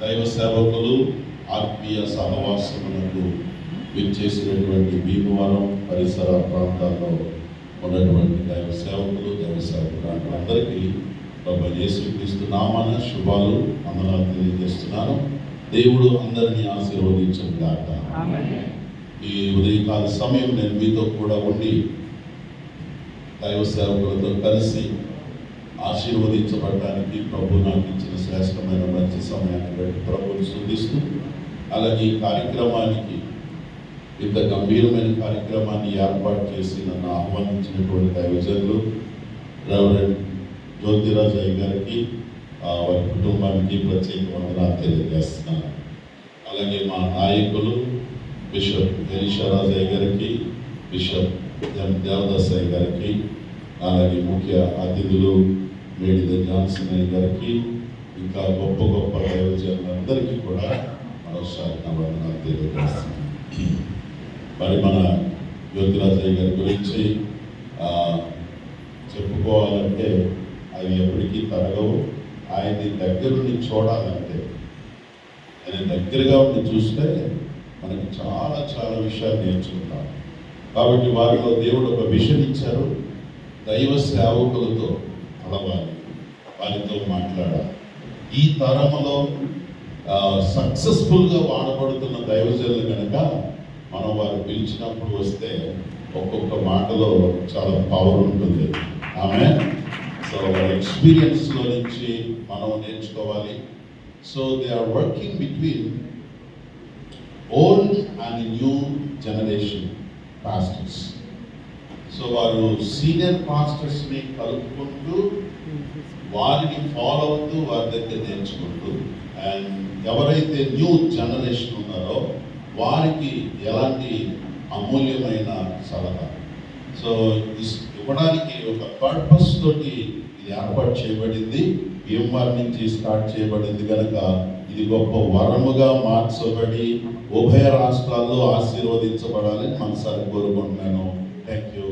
దైవ సేవకులు ఆత్మీయ సహవాసములకు విచ్చేసినటువంటి భీమవరం పరిసర ప్రాంతాల్లో ఉన్నటువంటి దైవ సేవకులు అందరికీ ప్రభు యేసుక్రీస్తు నామమున శుభాలు వందనాలు తెలియజేస్తున్నాను. దేవుడు అందరినీ ఆశీర్వదించును గాక. ఈ ఉదయకాల సమయం నేను మీతో కూడా ఉండి దైవ సేవకులతో కలిసి ఆశీర్వదించబడటానికి ప్రభు నాకు ఇచ్చిన శ్రేష్టమైన మంచి సమయాన్ని బట్టి ప్రభుని స్తుతిస్తూ, అలాగే ఈ కార్యక్రమానికి ఇంత గంభీరమైన కార్యక్రమాన్ని ఏర్పాటు చేసి నన్ను ఆహ్వానించినటువంటి దైవజనులు రెవరెండ్ జ్యోతిరాజ్ అయ్య గారికి, వారి కుటుంబానికి ప్రత్యేక వందనాలు తెలియజేస్తున్నాను. అలాగే మా నాయకులు బిషప్ ఎలీషారాజ్ అయ్య గారికి, బిషప్ ఎం దేవదాస్ అయ్య గారికి, అలాగే ముఖ్య అతిథులు మేడిద జాన్సన్ అయ్య గారికి, ఇంకా గొప్ప గొప్ప దైవజనులందరికీ కూడా మరోసారి నా వందనాలు తెలియజేస్తున్నాను. మరి మన జ్యోతిరాజ్ అయ్య గారి గురించి చెప్పుకోవాలంటే అవి ఎప్పటికీ తరగవు. ఆయన్ని దగ్గర నుండి చూడాలంటే, ఆయన దగ్గరగా ఉండి చూస్తే మనకి చాలా చాలా విషయాలు నేర్చుకుంటాం. కాబట్టి వారిలో దేవుడు ఒక విషయం ఇచ్చారు. దైవ సేవకులతో కలవాలి, వారితో మాట్లాడాలి. ఈ తరంలో సక్సెస్ఫుల్గా వాడబడుతున్న దైవజనులు కనుక మనం వారు పిలిచినప్పుడు వస్తే ఒక్కొక్క మాటలో చాలా పవర్ ఉంటుంది. ఆమె సో వారి ఎక్స్పీరియన్స్లో నుంచి మనం నేర్చుకోవాలి. So they are working between old and new generation pastors. So వారు సీనియర్ పాస్టర్స్ని కలుపుకుంటూ, వారిని ఫాలో అవుతూ, వారి దగ్గర నేర్చుకుంటూ, అండ్ ఎవరైతే న్యూ జనరేషన్ ఉన్నారో వారికి ఎలాంటి అమూల్యమైన సలహా. సో ఇవ్వడానికి ఒక పర్పస్ తోటి ఇది ఏర్పాటు చేయబడింది. భీమవరం నుంచి స్టార్ట్ చేయబడింది కనుక ఇది గొప్ప వరముగా మార్చబడి ఉభయ రాష్ట్రాల్లో ఆశీర్వదించబడాలని మనసారి కోరుకుంటున్నాను. Thank you.